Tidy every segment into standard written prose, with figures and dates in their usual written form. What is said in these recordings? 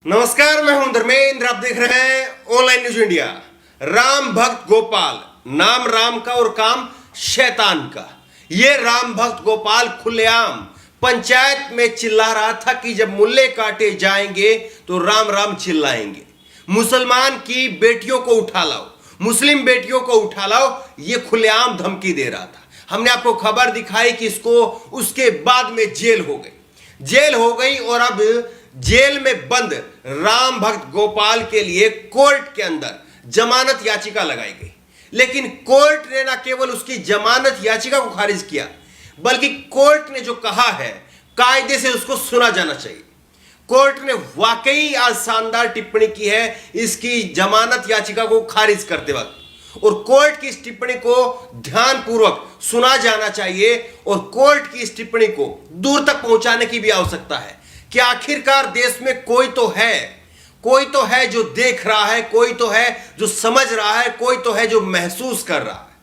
नमस्कार, मैं हूं धर्मेंद्र। आप देख रहे हैं ऑनलाइन न्यूज इंडिया। राम भक्त गोपाल, नाम राम का और काम शैतान का। ये राम भक्त गोपाल खुलेआम पंचायत में चिल्ला रहा था कि जब मुल्ले काटे जाएंगे तो राम राम चिल्लाएंगे। मुसलमान की बेटियों को उठा लाओ, मुस्लिम बेटियों को उठा लाओ, ये खुलेआम धमकी दे रहा था। हमने आपको खबर दिखाई कि इसको उसके बाद में जेल हो गई और अब जेल में बंद राम भक्त गोपाल के लिए कोर्ट के अंदर जमानत याचिका लगाई गई। लेकिन कोर्ट ने न केवल उसकी जमानत याचिका को खारिज किया, बल्कि कोर्ट ने जो कहा है कायदे से उसको सुना जाना चाहिए। कोर्ट ने वाकई आज शानदार टिप्पणी की है इसकी जमानत याचिका को खारिज करते वक्त, और कोर्ट की इस टिप्पणी को ध्यानपूर्वक सुना जाना चाहिए और कोर्ट की इस टिप्पणी को दूर तक पहुंचाने की भी आवश्यकता है कि आखिरकार देश में कोई तो है जो देख रहा है, कोई तो है जो समझ रहा है, कोई तो है जो महसूस कर रहा है।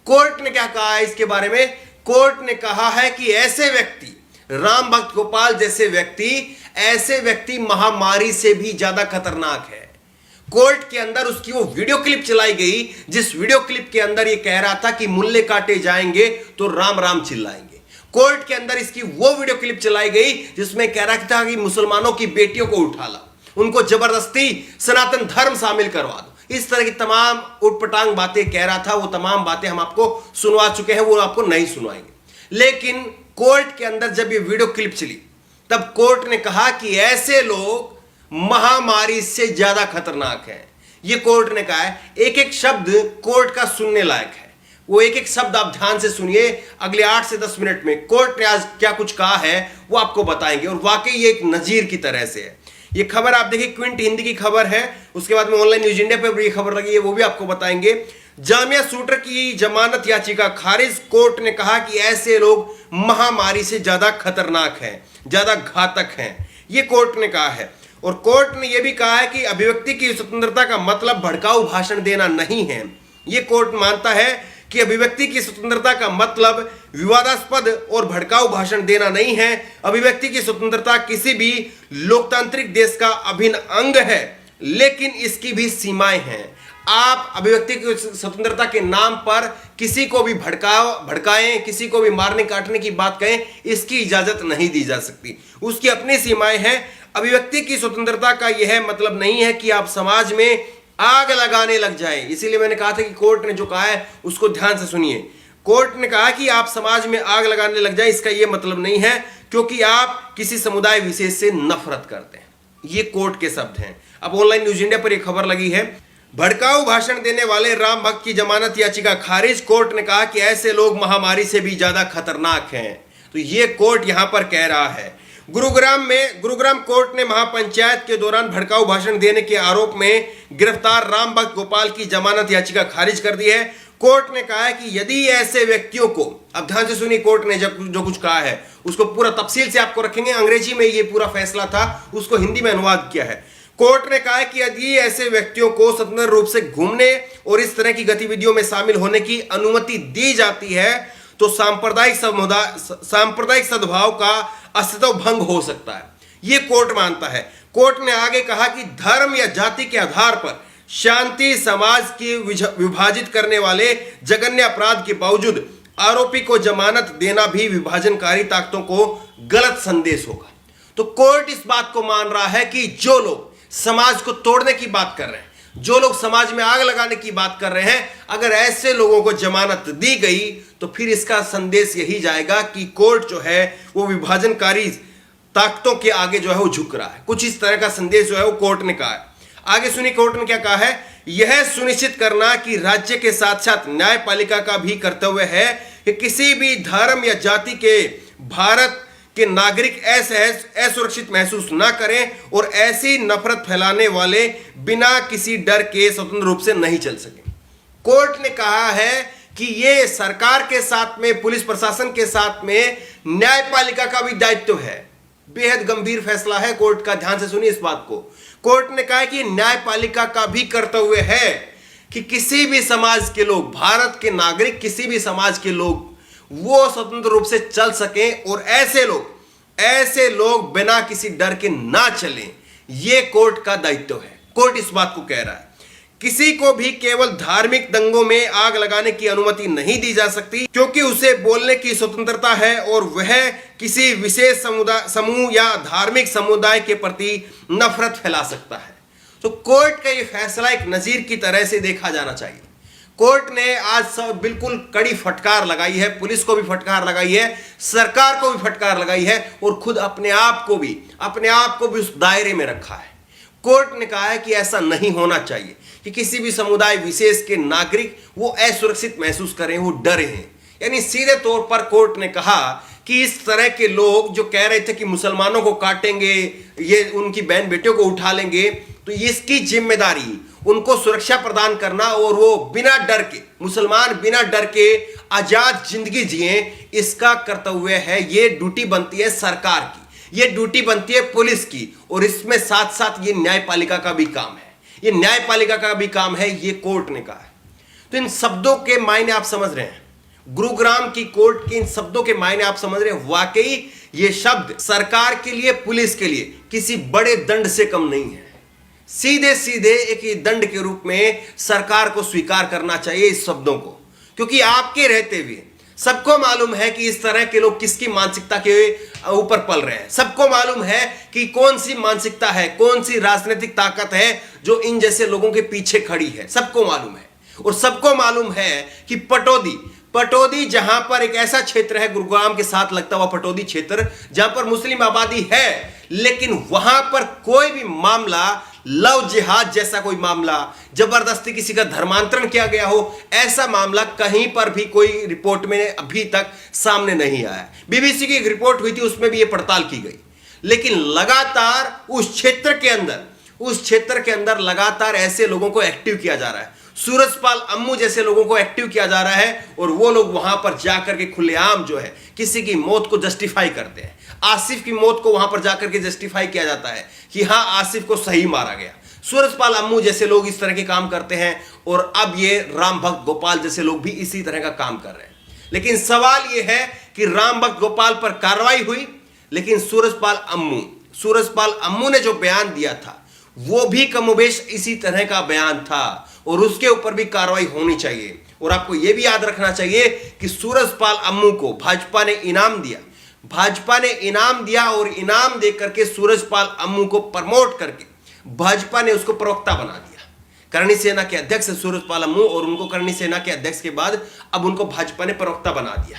कोर्ट ने क्या कहा है इसके बारे में? कोर्ट ने कहा है कि ऐसे व्यक्ति, राम भक्त गोपाल जैसे ऐसे व्यक्ति महामारी से भी ज्यादा खतरनाक है। कोर्ट के अंदर उसकी वो वीडियो क्लिप चलाई गई जिस वीडियो क्लिप के अंदर ये कह रहा था कि मुल्ले काटे जाएंगे तो राम राम चिल्लाएंगे। कोर्ट के अंदर इसकी वो वीडियो क्लिप चलाई गई जिसमें कह रहा था कि मुसलमानों की बेटियों को उठा लाओ, उनको जबरदस्ती सनातन धर्म शामिल करवा दो। इस तरह की तमाम उटपटांग बातें कह रहा था। वो तमाम बातें हम आपको सुनवा चुके हैं, वो आपको नहीं सुनवाएंगे। लेकिन कोर्ट के अंदर जब ये वीडियो क्लिप चली तब कोर्ट ने कहा कि ऐसे लोग महामारी से ज्यादा खतरनाक हैं। ये कोर्ट ने कहा है। एक एक शब्द कोर्ट का सुनने लायक है। वो एक एक शब्द आप ध्यान से सुनिए। अगले 8 से 10 मिनट में कोर्ट ने आज क्या कुछ कहा है वो आपको बताएंगे, और वाकई ये एक नजीर की तरह से है। ये खबर आप देखिए, क्विंट हिंदी की खबर है। उसके बाद में ऑनलाइन न्यूज इंडिया पर भी खबर लगी है, वो भी आपको बताएंगे। जामिया शूटर की जमानत याचिका खारिज। कोर्ट ने कहा कि ऐसे लोग महामारी से ज्यादा खतरनाक हैं, ज्यादा घातक हैं, ये कोर्ट ने कहा है। और कोर्ट ने यह भी कहा है कि अभिव्यक्ति की स्वतंत्रता का मतलब भड़काऊ भाषण देना नहीं है। यह कोर्ट मानता है कि अभिव्यक्ति की स्वतंत्रता का मतलब विवादास्पद और भड़काऊ भाषण देना नहीं है। अभिव्यक्ति की स्वतंत्रता किसी भी लोकतांत्रिक देश का अभिन्न अंग है, लेकिन इसकी भी सीमाएं हैं। आप अभिव्यक्ति की स्वतंत्रता के नाम पर किसी को भी भड़काएं, किसी को भी मारने काटने की बात कहें, इसकी इजाजत नहीं दी जा सकती। उसकी अपनी सीमाएं हैं। अभिव्यक्ति की स्वतंत्रता का यह मतलब नहीं है कि आप समाज में आग लगाने लग जाएं। इसीलिए मैंने कहा था कि कोर्ट ने जो कहा है उसको ध्यान से सुनिए। कोर्ट ने कहा कि आप समाज में आग लगाने लग जाएं, इसका यह मतलब नहीं है क्योंकि आप किसी समुदाय विशेष से नफरत करते हैं। ये कोर्ट के शब्द हैं। अब ऑनलाइन न्यूज इंडिया पर यह खबर लगी है। भड़काऊ भाषण देने वाले राम भक्त की जमानत याचिका खारिज। कोर्ट ने कहा कि ऐसे लोग महामारी से भी ज्यादा खतरनाक हैं। तो ये कोर्ट यहां पर कह रहा है। गुरुग्राम कोर्ट ने महापंचायत के दौरान भड़काऊ भाषण देने के आरोप में गिरफ्तार राम भक्त गोपाल की जमानत याचिका खारिज कर दी है। कोर्ट ने कहा है कि यदि ऐसे व्यक्तियों को, अब ध्यान से सुनिए, कोर्ट ने जो कुछ कहा है उसको पूरा तफसील से आपको रखेंगे। अंग्रेजी में ये पूरा फैसला था, उसको हिंदी में अनुवाद किया है। कोर्ट ने कहा है कि यदि ऐसे व्यक्तियों को स्वतंत्र रूप से घूमने और इस तरह की गतिविधियों में शामिल होने की अनुमति दी जाती है तो सांप्रदायिक सद्भाव का अस्तित्व भंग हो सकता है। यह कोर्ट मानता है। कोर्ट ने आगे कहा कि धर्म या जाति के आधार पर शांति समाज की विभाजित करने वाले जघन्य अपराध के बावजूद आरोपी को जमानत देना भी विभाजनकारी ताकतों को गलत संदेश होगा। तो कोर्ट इस बात को मान रहा है कि जो लोग समाज को तोड़ने की बात कर रहे हैं, जो लोग समाज में आग लगाने की बात कर रहे हैं, अगर ऐसे लोगों को जमानत दी गई तो फिर इसका संदेश यही जाएगा कि कोर्ट जो है वो विभाजनकारी ताकतों के आगे जो है वो झुक रहा है। कुछ इस तरह का संदेश जो है वो कोर्ट ने कहा है। आगे सुनिए कोर्ट ने क्या कहा है। यह सुनिश्चित करना कि राज्य के साथ साथ न्यायपालिका का भी कर्तव्य है कि किसी भी धर्म या जाति के भारत कि नागरिक असुरक्षित महसूस ना करें और ऐसी नफरत फैलाने वाले बिना किसी डर के स्वतंत्र रूप से नहीं चल सके। कोर्ट ने कहा है कि ये सरकार के साथ में, पुलिस प्रशासन के साथ में न्यायपालिका का भी दायित्व है। बेहद गंभीर फैसला है कोर्ट का, ध्यान से सुनिए इस बात को। कोर्ट ने कहा कि न्यायपालिका का भी कर्तव्य है कि किसी भी समाज के लोग, भारत के नागरिक किसी भी समाज के लोग वो स्वतंत्र रूप से चल सकें और ऐसे लोग बिना किसी डर के ना चलें। ये कोर्ट का दायित्व है। कोर्ट इस बात को कह रहा है किसी को भी केवल धार्मिक दंगों में आग लगाने की अनुमति नहीं दी जा सकती, क्योंकि उसे बोलने की स्वतंत्रता है और वह किसी विशेष समूह या धार्मिक समुदाय के प्रति नफरत फैला सकता है। तो कोर्ट का यह फैसला एक नजीर की तरह से देखा जाना चाहिए। कोर्ट ने आज सब बिल्कुल कड़ी फटकार लगाई है, पुलिस को भी फटकार लगाई है, सरकार को भी फटकार लगाई है और खुद अपने आप को भी उस दायरे में रखा है। कोर्ट ने कहा है कि ऐसा नहीं होना चाहिए कि किसी भी समुदाय विशेष के नागरिक वो असुरक्षित महसूस करें, वो डरे हैं। यानी सीधे तौर पर कोर्ट ने कहा कि इस तरह के लोग जो कह रहे थे कि मुसलमानों को काटेंगे, ये उनकी बहन बेटियों को उठा लेंगे, तो इसकी जिम्मेदारी उनको सुरक्षा प्रदान करना और वो बिना डर के, मुसलमान बिना डर के आजाद जिंदगी जिए, इसका कर्तव्य है। ये ड्यूटी बनती है सरकार की, ये ड्यूटी बनती है पुलिस की, और इसमें साथ साथ ये न्यायपालिका का भी काम है। ये न्यायपालिका का भी काम है, ये कोर्ट ने कहा है। तो इन शब्दों के मायने आप समझ रहे हैं, गुरुग्राम की कोर्ट के इन शब्दों के मायने आप समझ रहे हैं। वाकई ये शब्द सरकार के लिए, पुलिस के लिए किसी बड़े दंड से कम नहीं है। सीधे सीधे एक दंड के रूप में सरकार को स्वीकार करना चाहिए इस शब्दों को, क्योंकि आपके रहते हुए सबको मालूम है कि इस तरह के लोग किसकी मानसिकता के ऊपर पल रहे हैं। सबको मालूम है कि कौन सी मानसिकता है, कौन सी राजनीतिक ताकत है जो इन जैसे लोगों के पीछे खड़ी है। सबको मालूम है, और सबको मालूम है कि पटौदी जहां पर एक ऐसा क्षेत्र है, गुरुग्राम के साथ लगता हुआ पटौदी क्षेत्र, जहां पर मुस्लिम आबादी है, लेकिन वहां पर कोई भी मामला, लव जिहाद जैसा कोई मामला, जबरदस्ती किसी का धर्मांतरण किया गया हो, ऐसा मामला कहीं पर भी कोई रिपोर्ट में अभी तक सामने नहीं आया। बीबीसी की एक रिपोर्ट हुई थी, उसमें भी यह पड़ताल की गई, लेकिन लगातार उस क्षेत्र के अंदर लगातार ऐसे लोगों को एक्टिव किया जा रहा है। सूरजपाल अम्मू जैसे लोगों को एक्टिव किया जा रहा है, और वो लोग वहां पर जाकर के खुलेआम जो है किसी की मौत को जस्टिफाई करते हैं। आसिफ की मौत को वहां पर जाकर के जस्टिफाई किया जाता है कि हां, आसिफ को सही मारा गया। सूरजपाल अम्मू जैसे लोग इस तरह के काम करते हैं, और अब ये राम भक्त गोपाल जैसे लोग भी इसी तरह का काम कर रहे हैं। लेकिन सवाल यह है कि राम भक्त गोपाल पर कार्रवाई हुई, लेकिन सूरजपाल अम्मू ने जो बयान दिया था वो भी कमोबेश इसी तरह का बयान था, और उसके ऊपर भी कार्रवाई होनी चाहिए। और आपको यह भी याद रखना चाहिए कि सूरजपाल अम्मू को भाजपा ने इनाम दिया, और इनाम देकर के सूरजपाल अम्मू को प्रमोट करके भाजपा ने उसको प्रवक्ता बना दिया। करणी सेना के अध्यक्ष सूरजपाल अम्मू, और उनको करणी सेना के अध्यक्ष के बाद अब उनको भाजपा ने प्रवक्ता बना दिया।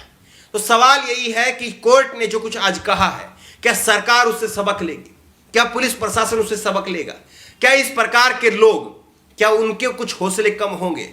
तो सवाल यही है कि कोर्ट ने जो कुछ आज कहा है, क्या सरकार उससे सबक लेगी? क्या पुलिस प्रशासन उससे सबक लेगा? क्या इस प्रकार के लोग, क्या उनके कुछ हौसले कम होंगे?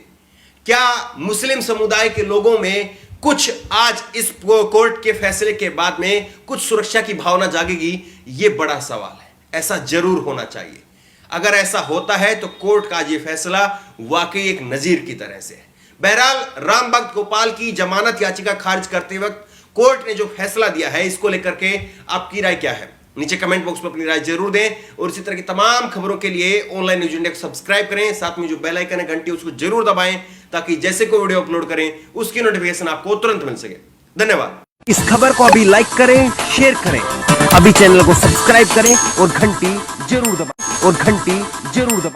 क्या मुस्लिम समुदाय के लोगों में कुछ आज इस कोर्ट के फैसले के बाद में कुछ सुरक्षा की भावना जागेगी? यह बड़ा सवाल है। ऐसा जरूर होना चाहिए। अगर ऐसा होता है तो कोर्ट का ये फैसला वाकई एक नजीर की तरह से है। बहरहाल राम भक्त गोपाल की जमानत याचिका खारिज करते वक्त कोर्ट ने जो फैसला दिया है, इसको लेकर के आपकी राय क्या है? नीचे कमेंट बॉक्स में अपनी राय जरूर दें, और इसी तरह की तमाम खबरों के लिए ऑनलाइन न्यूज इंडिया को सब्सक्राइब करें। साथ में जो बेल आइकन है, घंटी, उसको जरूर दबाएं, ताकि जैसे कोई वीडियो अपलोड करें उसकी नोटिफिकेशन आपको तुरंत मिल सके। धन्यवाद। इस खबर को अभी लाइक करें, शेयर करें, अभी चैनल को सब्सक्राइब करें और घंटी जरूर दबाएं।